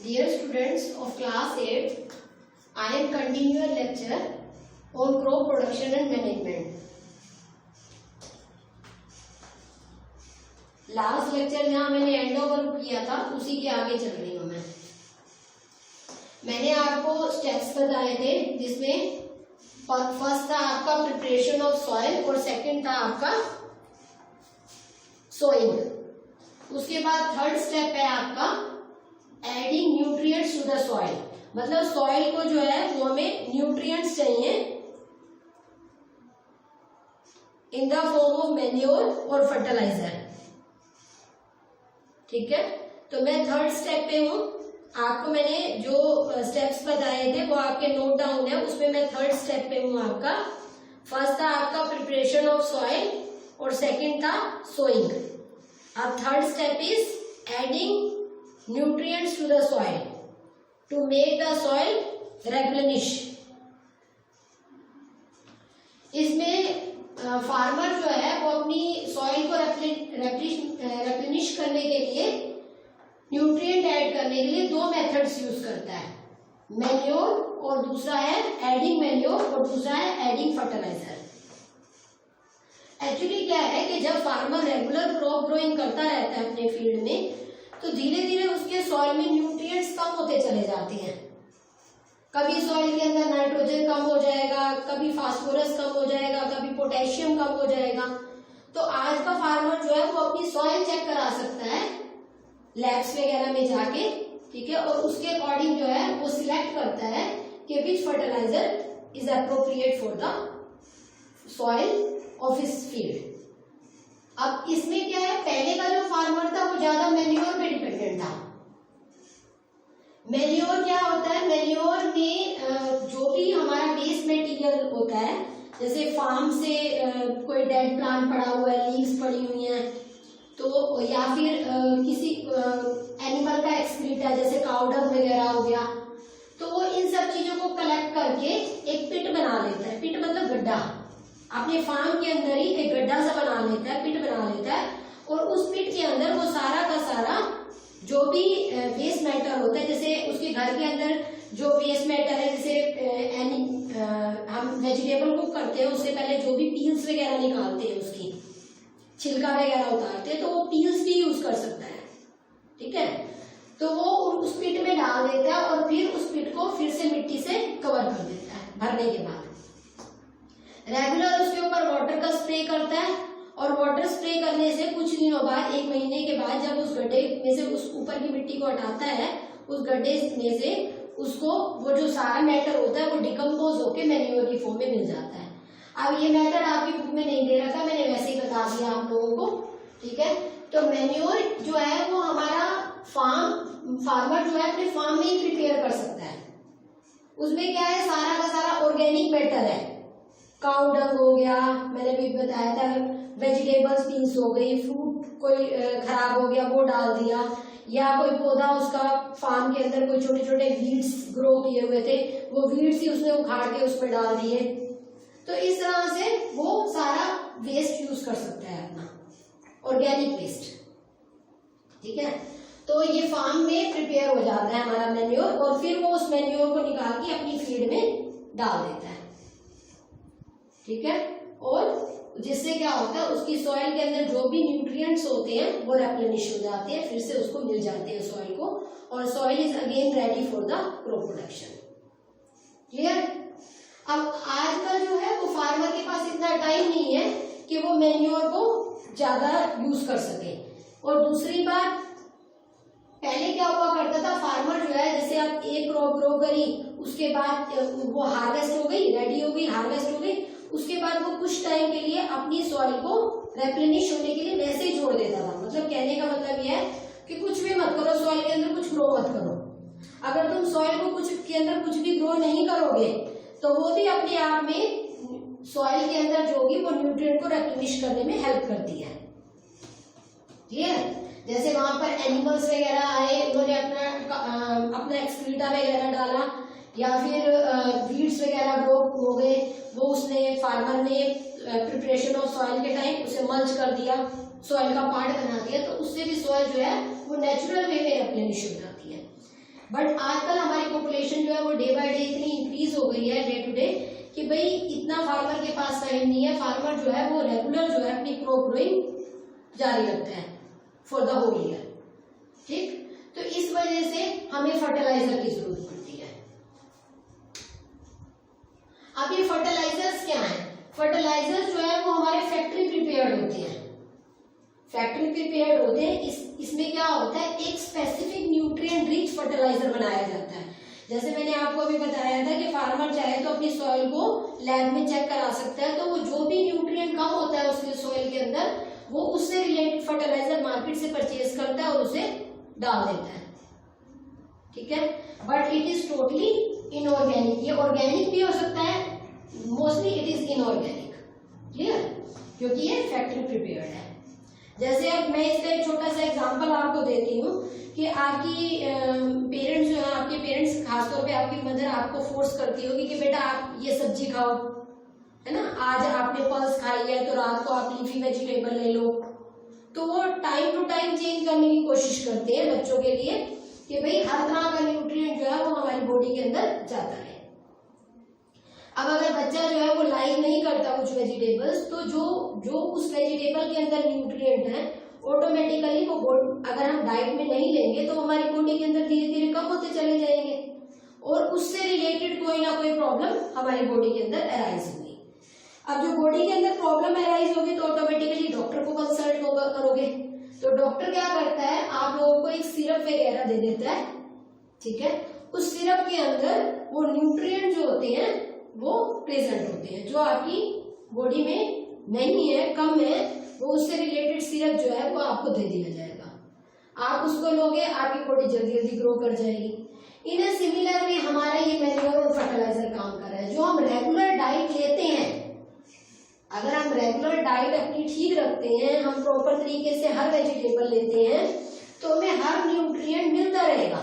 Dear students of class 8, I am continuing a lecture on crop production and management. Last lecture जहाँ मैंने and over किया था उसी के आगे चल रही हूँ मैंने आपको स्टेप्स बताए थे जिसमें फर्स्ट था आपका प्रिपरेशन ऑफ सॉइल और सेकंड था आपका सोइंग। उसके बाद थर्ड स्टेप है आपका adding nutrients to the soil, मतलब सॉइल को जो है वो हमें न्यूट्रिएंट्स चाहिए in the form of manure और फर्टिलाइजर। ठीक है, तो मैं थर्ड स्टेप पे हूँ। आपको मैंने जो स्टेप्स बताए थे वो आपके नोट डाउन है, उसमें मैं थर्ड स्टेप पे हूँ आपका। फर्स्ट था आपका प्रिपरेशन ऑफ सॉइल और सेकंड था सोइंग। अब third step is adding nutrients to the soil to make the soil replenish. इसमें फार्मर जो है वो अपनी सॉइल को रेप्लेनिश करने के लिए, न्यूट्रिएंट ऐड करने के लिए दो मेथड्स यूज करता है, मैन्योर और दूसरा है एडिंग मैन्योर और दूसरा है एडिंग फर्टिलाइजर। एक्चुअली क्या है कि जब फार्मर रेगुलर क्रॉप ग्रोइंग करता रहता है अपने फील्ड में तो धीरे धीरे उसके सॉइल में न्यूट्रिएंट्स कम होते चले जाते हैं। कभी सॉइल के अंदर नाइट्रोजन कम हो जाएगा, कभी फास्फोरस कम हो जाएगा, कभी पोटेशियम कम हो जाएगा। तो आज का फार्मर जो है वो अपनी सॉइल चेक करा सकता है लैब्स वगैरह में जाके, ठीक है, और उसके अकॉर्डिंग जो है वो सिलेक्ट करता है कि which fertiliser is appropriate for the soil of his field. अब इसमें क्या है, पहले का जो फार्मर था वो ज्यादा मैन्योर पे डिपेंडेंट था। मैन्योर क्या होता है, मैन्योर में जो भी हमारा वेस्ट मटेरियल होता है, जैसे फार्म से कोई डेड प्लांट पड़ा हुआ है, लीव्स पड़ी हुई हैं, तो या फिर किसी एनिमल का एक्सक्रीटा जैसे काउ डंग वगैरह हो गया, तो वो इन सब चीजों को कलेक्ट करके एक पिट बना लेता है। पिट मतलब गड्ढा, अपने फार्म के अंदर ही एक गड्ढा सा बना लेता है, पिट बना लेता है, और उस पिट के अंदर वो सारा का सारा जो भी वेस्ट मैटर होता है, जैसे उसके घर के अंदर जो वेस्ट मैटर है, जैसे हम वेजिटेबल कुक करते हैं उससे पहले जो भी पील्स वगैरह निकालते हैं, उसकी छिलका वगैरह उतारते हैं, तो वो पील्स भी यूज कर सकता है। ठीक है, तो वो उस पिट में डाल देता है और फिर उस पिट को फिर से मिट्टी से कवर कर देता है। भरने के बाद रेगुलर उसके ऊपर वाटर का स्प्रे करता है, और वाटर स्प्रे करने से कुछ दिनों बाद, एक महीने के बाद, जब उस गड्ढे में से उस ऊपर की मिट्टी को हटाता है, उस गड्ढे में से उसको वो जो सारा मैटर होता है वो डिकम्पोज होके मैन्योर की फॉर्म में मिल जाता है। अब ये मैटर आपकी बुक में नहीं दे रखा, मैंने वैसे ही बता दिया आप लोगों को। ठीक है, तो मैन्योर जो है वो हमारा फार्मर जो है अपने फार्म में ही प्रिपेयर कर सकता है। उसमें क्या है, सारा का सारा ऑर्गेनिक मैटर है। काउ डंग हो गया, मैंने भी बताया था, वेजिटेबल्स पील्स हो गई, फ्रूट कोई खराब हो गया वो डाल दिया, या कोई पौधा उसका फार्म के अंदर कोई छोटे छोटे वीड्स ग्रो किए हुए थे, वो वीड्स ही उसने उखाड़ के उसमें डाल दिए। तो इस तरह से वो सारा वेस्ट यूज कर सकता है अपना, ऑर्गेनिक वेस्ट। ठीक है, तो ये फार्म में प्रिपेयर हो जाता है हमारा मैन्योर, और फिर वो उस मैन्योर को निकाल के अपनी फील्ड में डाल देता है। ठीक है, और जिससे क्या होता है, उसकी सॉइल के अंदर जो भी न्यूट्रिएंट्स होते हैं वो रेप्लेनिश हो जाते हैं, फिर से उसको मिल जाते हैं सॉइल को, और soil is again ready for the crop production. Clear? अब आजकल जो है वो फार्मर के पास इतना टाइम नहीं है कि वो मैन्योर को ज्यादा यूज कर सके। और दूसरी बात, पहले क्या हुआ करता था, फार्मर जो है जैसे आप एक क्रॉप ग्रो करी, उसके बाद वो हार्वेस्ट हो गई, रेडी हो गई, हार्वेस्ट हो गई, उसके बाद वो कुछ टाइम के लिए अपनी सॉइल को रेप्लेनिश होने के लिए वैसे ही छोड़ देता था। मतलब कहने का मतलब यह है कि कुछ भी मत करो, सॉइल के अंदर कुछ ग्रो मत करो। अगर तुम सॉइल को कुछ के अंदर कुछ भी ग्रो नहीं करोगे तो वो भी अपने आप में सॉइल के अंदर जो भी वो न्यूट्रिएंट को रेप्लेनिश करने में हेल्प करती है। क्लियर? जैसे वहां पर एनिमल्स वगैरह आए, उन्होंने अपना एक्सक्रीटा वगैरह डाला, या फिर वीड्स वगैरह ग्रो हो गए, वो उसने फार्मर ने प्रिपरेशन ऑफ सॉइल के टाइम उसे मल्च कर दिया, सॉइल का पार्ट बना दिया, तो उससे भी सॉइल जो है वो नेचुरल वे में रेप्लेनिश हो जाती है। बट आजकल हमारी पॉपुलेशन जो है वो डे बाय डे इतनी इंक्रीज हो गई है डे टू डे कि भाई इतना फार्मर के पास टाइम नहीं है। फार्मर जो है वो रेगुलर जो है अपनी क्रॉप ग्रोइंग जारी रखता है फॉर द होल ईयर। ठीक, तो इस वजह से हमें फर्टिलाइजर की जरूरत पड़ती है। अब ये फर्टिलाइजर्स क्या है? फर्टिलाइजर्स जो है वो हमारे फैक्ट्री प्रिपेयर्ड होते हैं। फैक्ट्री प्रिपेयर्ड होते हैं, इसमें क्या होता है, एक स्पेसिफिक न्यूट्रिएंट रिच फर्टिलाइजर बनाया जाता है। जैसे मैंने आपको अभी बताया था कि फार्मर चाहे तो अपनी सॉइल को लैब में चेक करा सकता है, तो वो जो भी न्यूट्रिएंट कम होता है उसके सॉइल के अंदर, वो उससे रिलेटेड फर्टिलाइजर मार्केट से परचेज करता है और उसे डाल देता है। ठीक है, but it is totally inorganic. ये ऑर्गेनिक भी हो सकता है, mostly it is inorganic. Clear, क्योंकि ये फैक्ट्री प्रिपेयर्ड है। जैसे अब मैं इसका एक छोटा सा एग्जांपल आपको देती हूँ कि आपकी पेरेंट्स जो है, आपके पेरेंट्स खासतौर पे आपकी मदर आपको फोर्स करती होगी कि बेटा आप ये सब्जी खाओ, है ना, आज आपने पल्स खाई है तो रात को आप लीफी वेजिटेबल ले लो। तो वो टाइम टू टाइम चेंज करने की कोशिश करते हैं बच्चों के लिए कि भाई हर तरह का न्यूट्रिएंट जो है वो हमारी बॉडी के अंदर जाता है। अब अगर बच्चा जो है वो लाइक नहीं करता कुछ वेजिटेबल्स, तो जो उस वेजिटेबल के अंदर न्यूट्रिएंट है ऑटोमेटिकली वो अगर हम डाइट में नहीं लेंगे तो हमारी बॉडी के अंदर धीरे धीरे कम होते चले जाएंगे और उससे रिलेटेड कोई ना कोई प्रॉब्लम हमारी बॉडी के अंदर अराइज होगी। अब जो बॉडी के अंदर प्रॉब्लम अराइज होगी तो ऑटोमेटिकली डॉक्टर को कंसल्ट करोगे। तो डॉक्टर क्या करता है, आप लोगों को एक सिरप वगैरह दे देता है। ठीक है, उस सिरप के अंदर वो न्यूट्रिएंट जो होते हैं वो प्रेजेंट होते हैं, जो आपकी बॉडी में नहीं है, कम है, वो उससे रिलेटेड सिरप जो है वो आपको दे दिया जाएगा। आप उसको लोगे, आपकी बॉडी जल्दी जल्दी ग्रो कर जाएगी। इन ए सिमिलर वे हमारा ये मैन्योर और फर्टिलाइजर काम कर रहा है। जो हम रेगुलर डाइट लेते हैं, अगर हम रेगुलर डाइट अपनी ठीक रखते हैं, हम प्रॉपर तरीके से हर वेजिटेबल लेते हैं, तो हमें हर न्यूट्रिएंट मिलता रहेगा।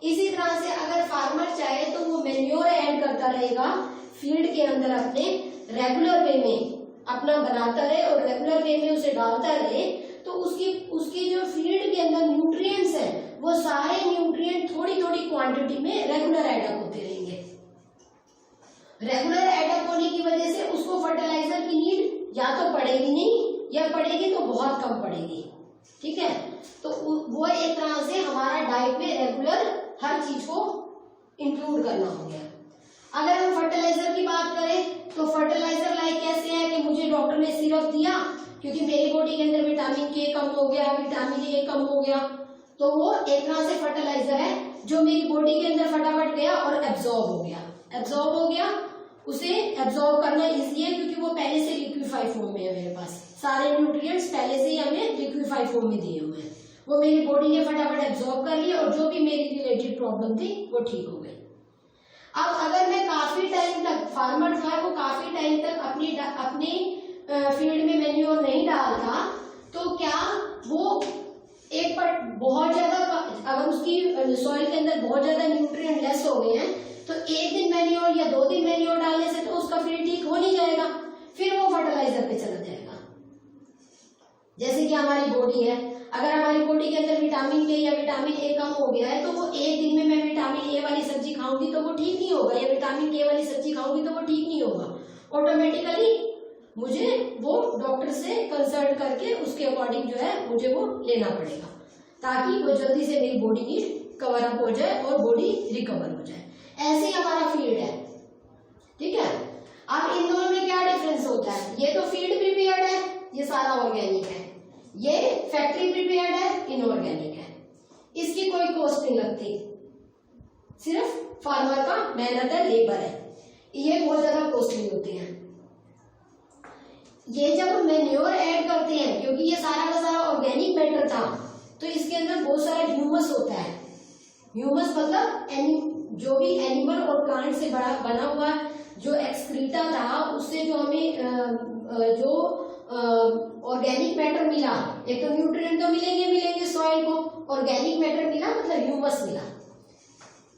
इसी तरह से अगर फार्मर चाहे तो वो मैन्योर ऐड करता रहेगा फील्ड के अंदर, अपने रेगुलर वे में अपना बनाता रहे और रेगुलर वे में उसे डालता रहे, तो उसकी जो फील्ड के अंदर न्यूट्रिएंट्स हैं वो सारे न्यूट्रिएंट थोड़ी थोड़ी क्वांटिटी में रेगुलर एडअप होते रहेंगे। रेगुलर एडअप होने की वजह से उसको फर्टिलाइजर की नीड या तो पड़ेगी नहीं, या पड़ेगी तो बहुत कम पड़ेगी। ठीक है, तो वो एक तरह से हमारा डाइट में रेगुलर हर चीज को इंक्लूड करना हो गया। अगर हम फर्टिलाइजर की बात करें तो फर्टिलाइजर लाइक कैसे है कि मुझे डॉक्टर ने सिरप दिया क्योंकि मेरी बॉडी के अंदर विटामिन के कम हो गया, विटामिन ए कम हो गया, तो वो एक तरह से फर्टिलाइजर है जो मेरी बॉडी के अंदर फटाफट गया और एब्जॉर्ब हो गया। एब्जॉर्ब हो गया, उसे एब्जॉर्ब करना इजी है क्योंकि वो पहले से लिक्विफाइड फॉर्म में है। मेरे पास सारे न्यूट्रिएंट्स पहले से ही हमें लिक्विफाइड फॉर्म में दिए हुए हैं, वो मेरी बॉडी ने फटाफट एब्जॉर्ब कर लिया और जो भी मेरी रिलेटेड प्रॉब्लम थी वो ठीक हो गई। अब अगर मैं काफी टाइम तक, फार्मर जो है वो काफी टाइम तक अपनी फील्ड में मैन्योर नहीं डालता, तो क्या वो एक पर बहुत ज्यादा, अगर उसकी सॉइल के अंदर बहुत ज्यादा न्यूट्रिएंट लेस हो गए हैं तो एक दिन मैन्योर या 2 दिन मैन्योर डालने से तो उसका फील्ड ठीक हो नहीं जाएगा, फिर वो फर्टिलाइजर पे चला जाएगा। जैसे कि हमारी बॉडी है, अगर हमारी बॉडी के अंदर विटामिन के या विटामिन ए कम हो गया है तो वो एक दिन में मैं विटामिन ए वाली सब्जी खाऊंगी तो वो ठीक नहीं होगा, या विटामिन के वाली सब्जी खाऊंगी तो वो ठीक नहीं होगा। ऑटोमेटिकली मुझे वो डॉक्टर से कंसल्ट करके उसके अकॉर्डिंग जो है मुझे वो लेना पड़ेगा, ताकि वो जल्दी से मेरी बॉडी नीड कवर अप हो जाए और बॉडी रिकवर हो जाए। ऐसे ही हमारा फील्ड है। ठीक है, अब इन दोनों में क्या डिफरेंस होता है? ये तो फील्ड प्रिपेयर्ड है, ये सारा ऑर्गेनिक है, ये फैक्ट्री प्रिपेयर्ड है, इनऑर्गेनिक है। इसकी कोई कॉस्ट नहीं लगती, सिर्फ फार्मर का मेहनत है, लेबर है, ये बहुत ज्यादा कॉस्टली होती है। ये जब हम मैन्योर ऐड करते हैं, क्योंकि ये सारा का सारा ऑर्गेनिक मैटर था, तो इसके अंदर बहुत सारा ह्यूमस होता है। ह्यूमस मतलब जो भी एनिमल और प्लांट से बना हुआ जो एक्सक्रीटा था, उससे जो हमें जो ऑर्गेनिक मैटर मिला, एक तो न्यूट्रिएंट तो मिलेंगे सॉइल को, ऑर्गेनिक मैटर मिला मतलब ह्यूमस मिला।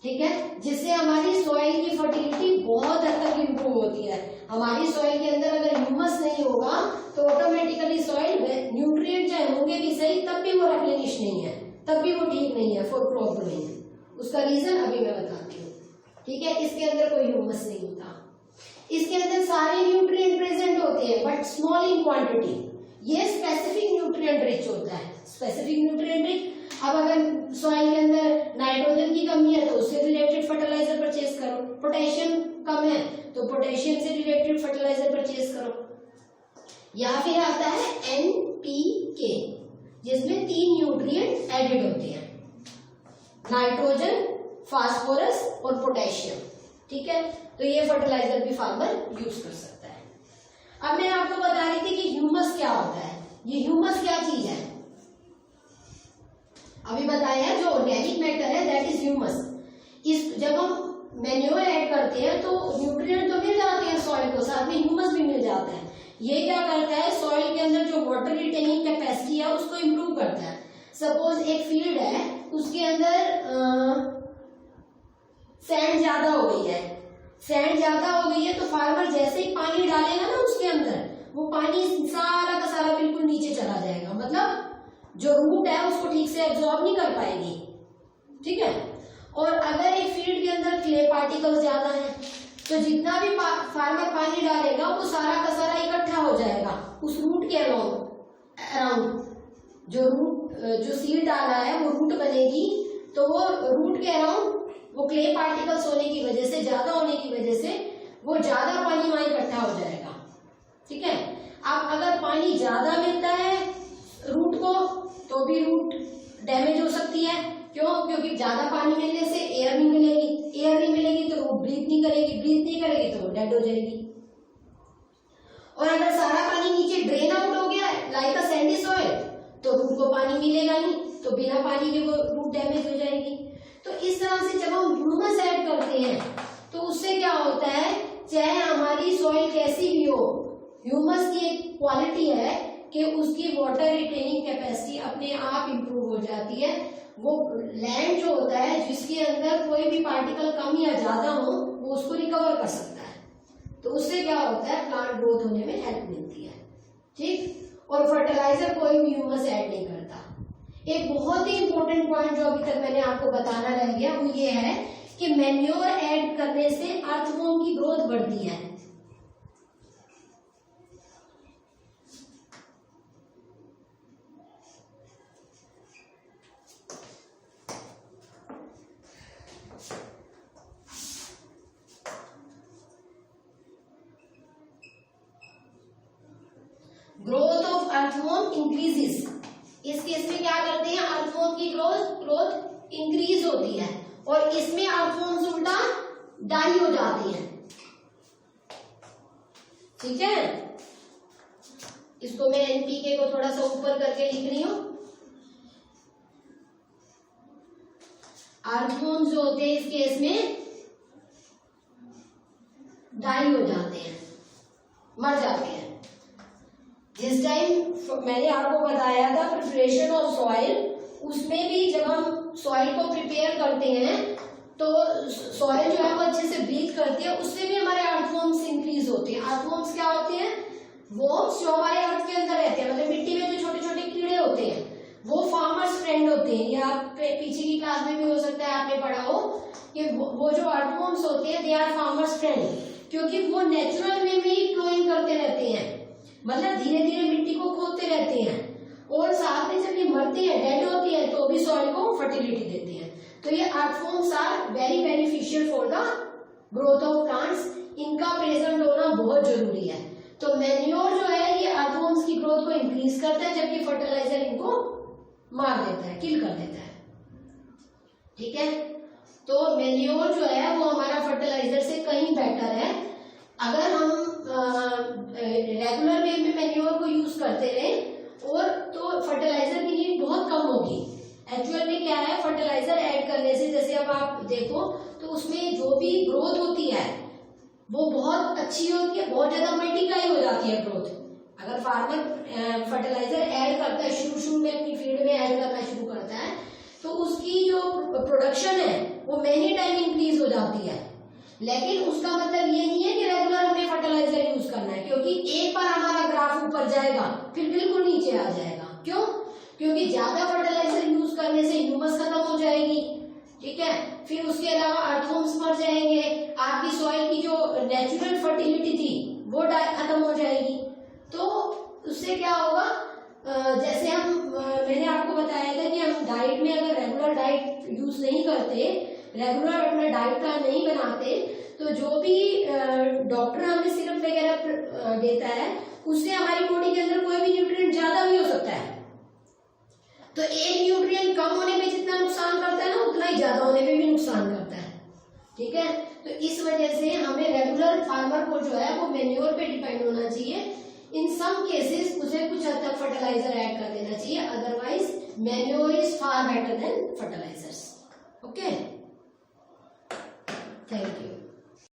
ठीक है, जिससे हमारी सॉइल की फर्टिलिटी बहुत हद तक इंप्रूव होती है। हमारी सॉइल के अंदर अगर ह्यूमस नहीं होगा तो ऑटोमेटिकली सॉइल न्यूट्रिएंट चाहे होंगे भी सही, तब भी वो रिप्लेनिश नहीं है, तब भी वो ठीक नहीं है फॉर क्रॉप ग्रोइंग। उसका रीजन अभी मैं बताती हूँ। ठीक है, इसके अंदर कोई ह्यूमस नहीं होता, इसके अंदर सारे न्यूट्रिएंट प्रेजेंट होते हैं बट स्मॉल इन क्वांटिटी। ये स्पेसिफिक न्यूट्रिएंट रिच होता है, स्पेसिफिक न्यूट्रिएंट रिच। अब अगर सॉइल के अंदर नाइट्रोजन की कमी है तो उससे रिलेटेड फर्टिलाइजर परचेज करो, पोटेशियम कम है तो पोटेशियम से रिलेटेड फर्टिलाइजर परचेज करो। या फिर आता है NPK जिसमें 3 न्यूट्रिएंट एडेड होते हैं, नाइट्रोजन, फास्फोरस और पोटेशियम। ठीक है, तो ये फर्टिलाइजर भी फार्मर यूज कर सकता है। अब मैं आपको बता रही थी कि ह्यूमस क्या होता है। ये ह्यूमस क्या चीज है, अभी बताया, जो ऑर्गेनिक मैटर है दैट इज ह्यूमस। इस जब हम मैन्योर ऐड करते हैं तो न्यूट्रिएंट तो मिल जाते हैं सॉइल को, साथ में ह्यूमस भी मिल जाता है। ये क्या करता है, सॉइल के अंदर जो वाटर रिटेनिंग कैपेसिटी है उसको इम्प्रूव करता है। सपोज एक फील्ड है, उसके अंदर सैंड ज्यादा हो गई है, सैंड ज्यादा हो गई है तो फार्मर जैसे ही पानी डालेगा ना उसके अंदर, वो पानी सारा का सारा बिल्कुल नीचे चला जाएगा, मतलब जो रूट है उसको ठीक से एब्जॉर्ब नहीं कर पाएगी। ठीक है, और अगर एक फील्ड के अंदर क्ले पार्टिकल ज्यादा है तो जितना भी फार्मर पानी डालेगा वो सारा का सारा इकट्ठा हो जाएगा उस रूट के अराउंड। जो सीड डाला है वो रूट बनेगी, तो वो रूट के अराउंड वो क्ले पार्टिकल्स होने की वजह से, ज्यादा होने की वजह से वो ज्यादा पानी वहां इकट्ठा हो जाएगा। ठीक है, अब अगर पानी ज्यादा मिलता है रूट को तो भी रूट डैमेज हो सकती है। क्यों? क्योंकि ज्यादा पानी मिलने से एयर नहीं मिलेगी, एयर नहीं मिलेगी तो रूट ब्रीथ नहीं करेगी, ब्रीथ नहीं करेगी तो वो डेड हो जाएगी। और अगर सारा पानी नीचे ड्रेन आउट हो गया लाइक अ सैंडी सॉइल तो रूट को पानी मिलेगा नहीं, तो बिना पानी के वो रूट डैमेज हो जाएगी। तो इस तरह से जब हम ह्यूमस ऐड करते हैं तो उससे क्या होता है, चाहे हमारी सॉइल कैसी भी हो, ह्यूमस की एक क्वालिटी है कि उसकी वाटर रिटेनिंग कैपेसिटी अपने आप इंप्रूव हो जाती है। वो लैंड जो होता है जिसके अंदर कोई भी पार्टिकल कम या ज्यादा हो वो उसको रिकवर कर सकता है, तो उससे क्या होता है, प्लांट ग्रोथ होने में हेल्प मिलती है। ठीक, और फर्टिलाइजर कोई भी ह्यूमस ऐड नहीं करता। एक बहुत ही इंपॉर्टेंट पॉइंट जो अभी तक मैंने आपको बताना रह गया वो ये है कि मैन्योर ऐड करने से अर्थवॉर्म की ग्रोथ बढ़ती है। Growth of earthworm increases. इस केस में क्या करते हैं, अर्थवॉर्म की ग्रोथ इंक्रीज होती है और इसमें अर्थवॉर्म्स उल्टा डाई हो जाती हैं। ठीक है, इसको मैं एनपीके को थोड़ा सा ऊपर करके लिख रही हूं। अर्थवॉर्म्स जो होते हैं इस केस में डाई हो जाते हैं, मर जाते हैं। जिस टाइम मैंने आपको बताया था प्रिपरेशन ऑफ सॉइल, उसमें भी जब हम सॉइल को प्रिपेयर करते हैं तो सॉइल जो है वो अच्छे से ब्रीथ करती है, उससे भी हमारे अर्थवॉर्म्स इंक्रीज होते हैं। अर्थवॉर्म्स क्या होते हैं, वर्म्स जो हमारे अर्थ के अंदर रहते हैं, मतलब मिट्टी में जो छोटे छोटे कीड़े होते हैं वो फार्मर्स फ्रेंड होते हैं। या पीछे की क्लास में भी हो सकता है आपने पढ़ा हो कि वो जो अर्थवॉर्म्स होते हैं दे आर फार्मर्स फ्रेंड, क्योंकि वो नेचुरल में भी फ्लोइंग करते रहते हैं, मतलब धीरे धीरे मिट्टी को खोदते रहते हैं, और साथ में जब ये मरते हैं, डेड होती है, तो भी सॉइल को फर्टिलिटी देते हैं। तो ये earthworms are very beneficial for the growth of plants. इनका प्रेजेंट होना बहुत जरूरी है। तो मैन्योर जो है ये अर्थवॉर्म्स की ग्रोथ को इंक्रीज करता है, जबकि फर्टिलाइजर इनको मार देता है, किल कर देता है। ठीक है, तो मैन्योर जो है वो हमारा फर्टिलाइजर से कहीं बेटर है। अगर हम रेगुलर वे में मैन्योर को यूज करते रहे और तो फर्टिलाइजर की नीड बहुत कम होगी। एक्चुअल में क्या है, फर्टिलाइजर ऐड करने से, जैसे अब आप देखो तो उसमें जो भी ग्रोथ होती है वो बहुत अच्छी होती है, बहुत ज्यादा मल्टीप्लाई हो जाती है ग्रोथ। अगर फार्मर फर्टिलाइजर ऐड करता है, शुरू में अपनी फील्ड में ऐड करना शुरू करता है, तो उसकी जो प्रोडक्शन है वो मेनी टाइम इंक्रीज हो जाती है। लेकिन उसका मतलब ये नहीं है कि रेगुलर हमें फर्टिलाइजर यूज करना है, क्योंकि एक बार हमारा ग्राफ ऊपर जाएगा फिर बिल्कुल नीचे आ जाएगा। क्यों? क्योंकि ज्यादा फर्टिलाइजर यूज करने से ह्यूमस खत्म हो जाएगी, ठीक है। फिर उसके अलावा अर्थवर्म्स मर जाएंगे, आपकी सॉइल की जो नेचुरल फर्टिलिटी थी वो खत्म हो जाएगी। तो उससे क्या होगा, जैसे मैंने आपको बताया था कि हम डाइट में अगर रेगुलर डाइट यूज नहीं करते, रेगुलर अपना डाइट प्लान नहीं बनाते, तो जो भी डॉक्टर हमें सिरप वगैरह देता है उससे हमारी बॉडी के अंदर कोई भी न्यूट्रिएंट ज्यादा भी हो सकता है। तो एक न्यूट्रिएंट कम होने पे जितना नुकसान करता है ना, उतना ही ज्यादा होने पे भी नुकसान करता है। ठीक है, तो इस वजह से हमें रेगुलर फार्मर को जो है वो मेन्योर पे डिपेंड होना चाहिए। इन सम केसेस उसे कुछ हद तक फर्टिलाइजर ऐड कर देना चाहिए, otherwise manure is far better than fertilisers. Okay, thank you.